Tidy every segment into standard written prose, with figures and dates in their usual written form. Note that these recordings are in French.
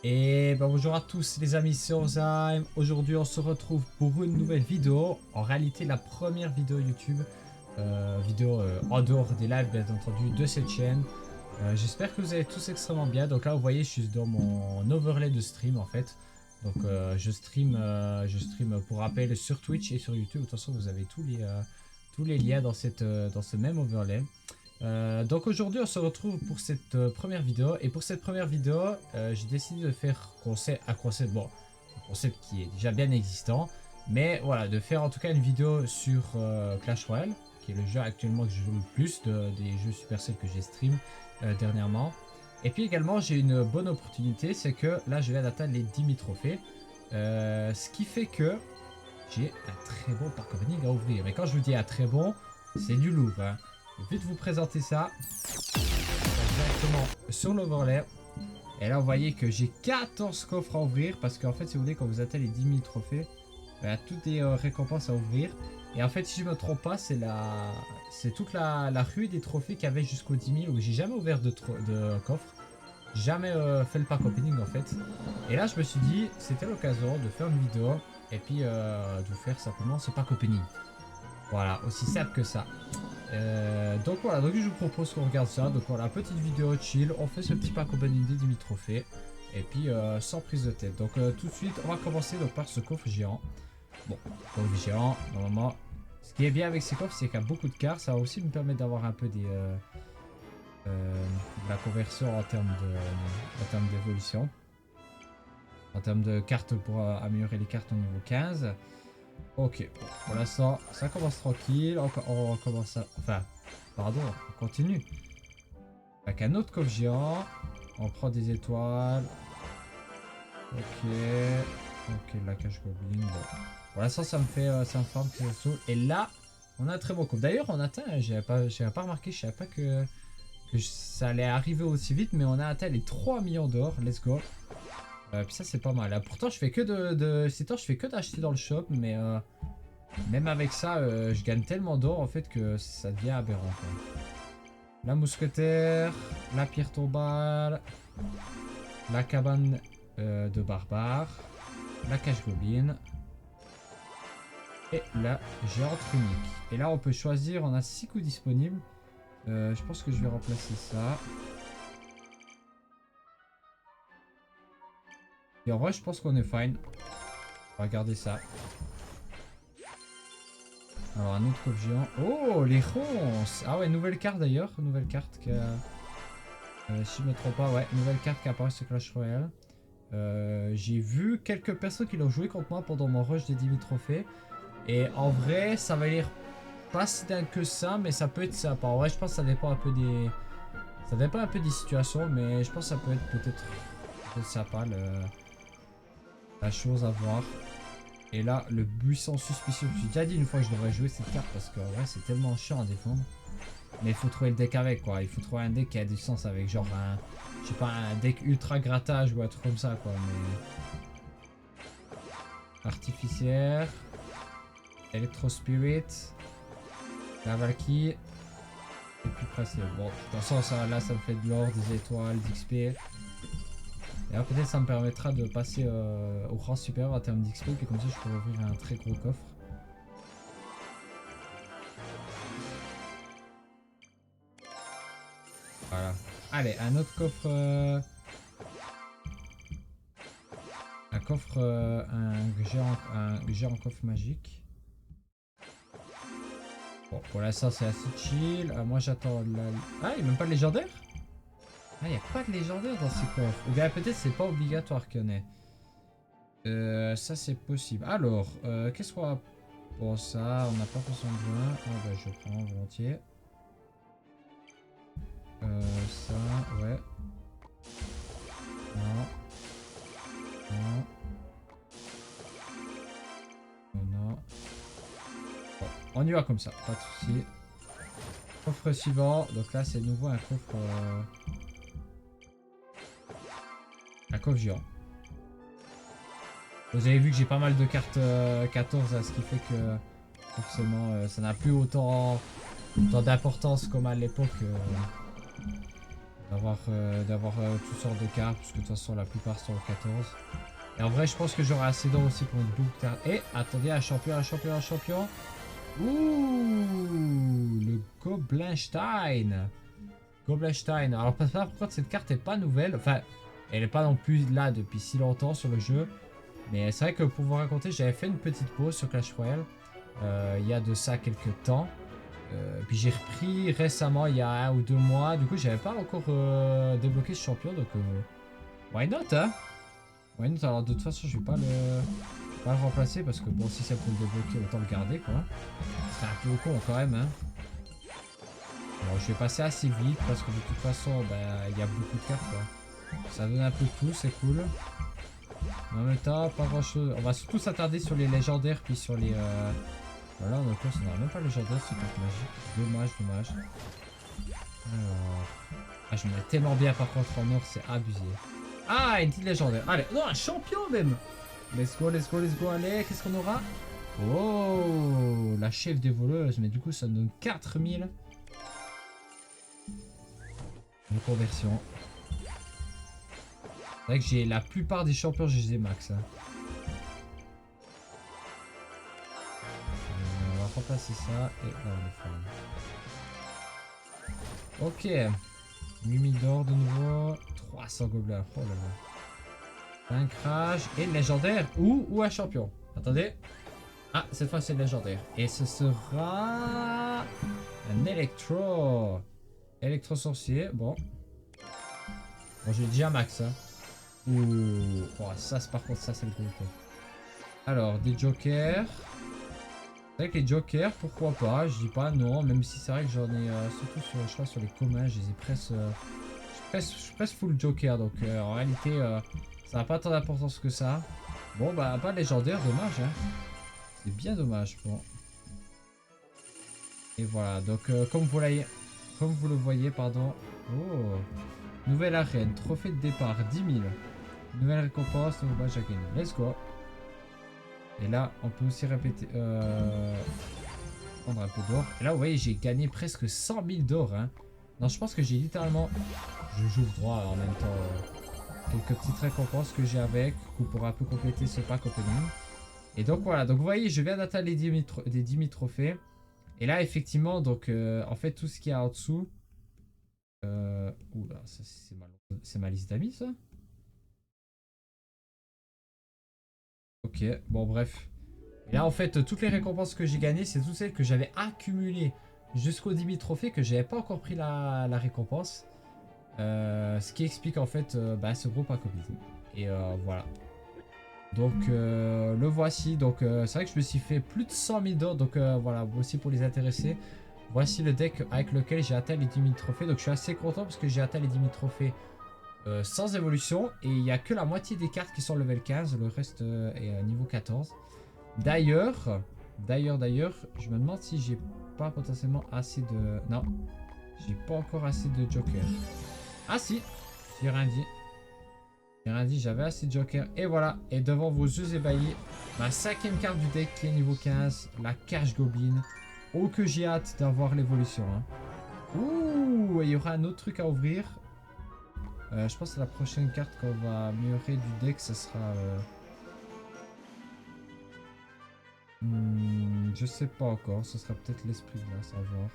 Et ben bonjour à tous les amis, c'est Ozime. Aujourd'hui on se retrouve pour une nouvelle vidéo. En réalité la première vidéo YouTube. En dehors des lives bien entendu de cette chaîne. J'espère que vous allez tous extrêmement bien. Donc là vous voyez je suis dans mon overlay de stream en fait. Donc je stream pour rappel sur Twitch et sur YouTube. De toute façon vous avez tous les liens dans ce même overlay. Donc aujourd'hui on se retrouve pour cette première vidéo et pour cette première vidéo j'ai décidé de faire un concept qui est déjà bien existant, mais voilà, de faire en tout cas une vidéo sur Clash Royale, qui est le jeu actuellement que je joue le plus des jeux Supercell que j'ai stream dernièrement. Et puis également j'ai une bonne opportunité, c'est que là je viens d'atteindre les 10 000 trophées, ce qui fait que j'ai un très bon parc opening à ouvrir. Mais quand je vous dis un très bon, c'est du lourd, hein. Je vais vite vous présenter ça directement sur l'overlay. Et là, vous voyez que j'ai 14 coffres à ouvrir. Parce qu'en fait, si vous voulez, quand vous atteignez les 10 000 trophées, il y a toutes des récompenses à ouvrir. Et en fait, si je ne me trompe pas, c'est toute la rue des trophées qu'il y avait jusqu'aux 10 000 où j'ai jamais ouvert de coffre. Jamais fait le pack opening en fait. Et là, je me suis dit, c'était l'occasion de faire une vidéo et puis de vous faire simplement ce pack opening. Voilà, aussi simple que ça. Donc voilà, donc je vous propose qu'on regarde ça. Donc voilà, petite vidéo chill, on fait ce petit pack opening des 10 000 trophées. Et puis sans prise de tête. Donc tout de suite, on va commencer donc, par ce coffre géant. Bon, coffre géant, normalement. Ce qui est bien avec ces coffres, c'est qu'il y a beaucoup de cartes. Ça va aussi me permettre d'avoir un peu de la conversion en termes d'évolution. En termes de cartes pour améliorer les cartes au niveau 15. Ok, pour l'instant, ça commence tranquille. On commence à... Enfin, pardon, on continue. Avec un autre coffre géant. On prend des étoiles. Ok. Ok, la cache goblin. Bon. Pour l'instant, ça me forme que ça saute. Et là, on a un très beau coffre. D'ailleurs, on atteint, j'avais pas remarqué, je savais pas que ça allait arriver aussi vite. Mais on a atteint les 3 millions d'or. Let's go. Puis ça c'est pas mal. Là, pourtant je fais que je fais que d'acheter dans le shop, mais même avec ça je gagne tellement d'or en fait que ça devient aberrant quoi. La mousquetaire, la pierre tombale, la cabane de barbare, la cache goblin et la géante unique. Et là on peut choisir, on a 6 coups disponibles. Je pense que je vais remplacer ça. Et en vrai, je pense qu'on est fine. On va garder ça. Alors, un autre coffre géant. Oh, les ronces! Ah ouais, nouvelle carte d'ailleurs. Nouvelle carte qui a... si je ne me trompe pas, ouais. Nouvelle carte qui apparaît sur Clash Royale. J'ai vu quelques personnes qui l'ont joué contre moi pendant mon rush des 10 000 trophées. Et en vrai, ça va l'air pas si dingue que ça, mais ça peut être sympa. En vrai, je pense que ça dépend un peu des... Ça dépend un peu des situations, mais je pense que ça peut être peut-être sympa. La chose à voir. Et là, le buisson suspicieux. Je me suis déjà dit une fois que je devrais jouer cette carte parce que ouais, c'est tellement chiant à défendre. Mais il faut trouver le deck avec quoi. Il faut trouver un deck qui a du sens avec genre un... Je sais pas, un deck ultra grattage ou un truc comme ça quoi. Mais... Artificière. Electro-Spirit. La Valkyrie. Et puis presque. Bon, de toute façon, ça, là, ça me fait de l'or, des étoiles, d'XP. Et alors peut-être ça me permettra de passer au rang supérieur en termes d'XP, et comme ça je pourrais ouvrir un très gros coffre. Voilà. Allez, un autre coffre. Un coffre. Un géant coffre magique. Bon, pour l'instant c'est assez chill. Moi j'attends la... Ah, il n'y a même pas de légendaire? Ah, il n'y a pas de légendaire dans ces coffres. Ou bien peut-être c'est pas obligatoire qu'il y en ait. Ça c'est possible. Alors, qu'est-ce qu'on a pour ça? On n'a pas forcément besoin. Ah bah je prends volontiers. Ça, ouais. Non. Non. Non. Bon, on y va comme ça, pas de soucis. Coffre suivant. Donc là c'est nouveau un coffre... Un coffre géant. Vous avez vu que j'ai pas mal de cartes 14, ce qui fait que forcément ça n'a plus autant d'importance comme à l'époque d'avoir toutes sortes de cartes, puisque de toute façon la plupart sont au 14. Et en vrai, je pense que j'aurai assez d'or aussi pour une double carte. Et attendez, un champion, un champion, un champion. Ouh, le Goblinstein. Goblinstein. Alors, par contre, cette carte est pas nouvelle. Enfin, elle est pas non plus là depuis si longtemps sur le jeu. Mais c'est vrai que pour vous raconter, j'avais fait une petite pause sur Clash Royale. Il y a de ça quelques temps. Puis j'ai repris récemment, il y a 1 ou 2 mois. Du coup, j'avais pas encore débloqué ce champion. Donc, why not, hein? Why not? Alors, de toute façon, je vais pas le remplacer. Parce que bon, si c'est pour le débloquer, autant le garder, quoi. C'est un peu con quand même, hein. Alors, je vais passer assez vite. Parce que de toute façon, il y a beaucoup de cartes, quoi. Ça donne un peu de tout, c'est cool. Mais en même temps, pas grand chose. On va surtout s'attarder sur les légendaires, puis sur les. Voilà, en l'occurrence, on n'aura même pas légendaire, c'est carte magique. Dommage, dommage. Alors. Ah, je me mets tellement bien par contre en or, c'est abusé. Ah, une petite légendaire. Allez, non, un champion même. Let's go, let's go, let's go. Allez, qu'est-ce qu'on aura? Oh, la chef des voleuses. Mais du coup, ça donne 4000. Une conversion. C'est vrai que j'ai la plupart des champions GG max. Hein. On va remplacer ça et là on est fan. Ok. 8000 d'or de nouveau. 300 gobelins. Oh là là. Un crash et légendaire ou un champion. Attendez. Ah, cette fois c'est légendaire. Et ce sera un électro. Électro sorcier. Bon. Bon, j'ai déjà max. Hein. Ouh. Oh, ça, par contre, ça c'est le gros coup. Alors, des jokers. C'est vrai que les jokers, pourquoi pas, je dis pas non, même si c'est vrai que j'en ai, surtout sur, je crois, sur les communs, je les ai presque, je suis presque full joker, donc en réalité, ça n'a pas tant d'importance que ça. Bon, bah, pas légendaire, dommage, hein. C'est bien dommage, bon. Et voilà, donc comme vous le voyez, pardon. Oh, nouvelle arène, trophée de départ, 10 000. Nouvelle récompense, nouveau badge à gagner. Let's go. Et là, on peut aussi répéter... prendre un peu d'or. Et là, vous voyez, j'ai gagné presque 100 000 d'or. Hein. Non, je pense que j'ai littéralement... Je joue droit en même temps. Quelques petites récompenses que j'ai avec. Pour un peu compléter ce pack opening. Et donc voilà. Donc vous voyez, je viens d'atteindre les 10 000 trophées. Et là, effectivement, donc en fait, tout ce qu'il y a en dessous... Oula, c'est ma liste d'amis, ça? Ok, bon bref. Et là en fait toutes les récompenses que j'ai gagnées c'est toutes celles que j'avais accumulées jusqu'au 10 000 trophées que j'avais pas encore pris la récompense. Ce qui explique en fait ce gros pack opening. Et voilà. Donc le voici. Donc c'est vrai que je me suis fait plus de 100 000 d'or. Donc voilà, aussi pour les intéresser. Voici le deck avec lequel j'ai atteint les 10 000 trophées. Donc je suis assez content parce que j'ai atteint les 10 000 trophées. Sans évolution et il n'y a que la moitié des cartes qui sont level 15, le reste est niveau 14. D'ailleurs, je me demande si j'ai pas potentiellement assez de... Non, j'ai pas encore assez de joker. Ah si, j'ai rien dit. J'ai rien dit, j'avais assez de joker. Et voilà, et devant vos yeux ébahis, ma 5e carte du deck qui est niveau 15, la Cache Goblin. Oh que j'ai hâte d'avoir l'évolution. Hein. Ouh, il y aura un autre truc à ouvrir. Je pense que la prochaine carte qu'on va améliorer du deck, ce sera... je sais pas encore, ce sera peut-être l'esprit de glace, à voir.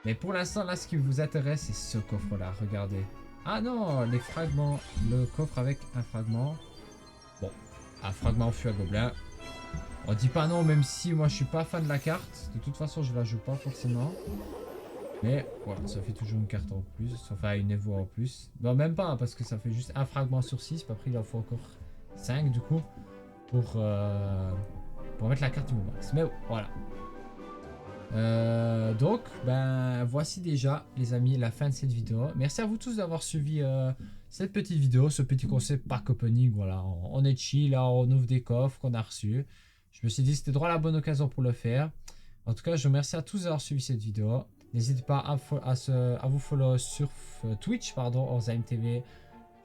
Mais pour l'instant, là, ce qui vous intéresse, c'est ce coffre-là, regardez. Ah non, les fragments, le coffre avec un fragment. Bon, un fragment fût à gobelin. On dit pas non, même si moi je suis pas fan de la carte. De toute façon, je la joue pas forcément. Mais voilà, ça fait toujours une carte en plus, enfin une Evo en plus. Non, même pas, hein, parce que ça fait juste un fragment sur 6. Puis après, il en faut encore 5 du coup pour mettre la carte niveau max. Mais voilà. Donc, ben voici déjà, les amis, la fin de cette vidéo. Merci à vous tous d'avoir suivi cette petite vidéo, ce petit concept pack opening. Voilà, on est chill, là, on ouvre des coffres qu'on a reçus. Je me suis dit c'était droit la bonne occasion pour le faire. En tout cas, je vous remercie à tous d'avoir suivi cette vidéo. N'hésitez pas à vous follow sur Twitch, pardon, Orzaim TV,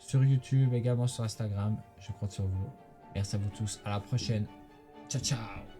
sur YouTube, également sur Instagram. Je compte sur vous. Merci à vous tous. À la prochaine. Ciao, ciao.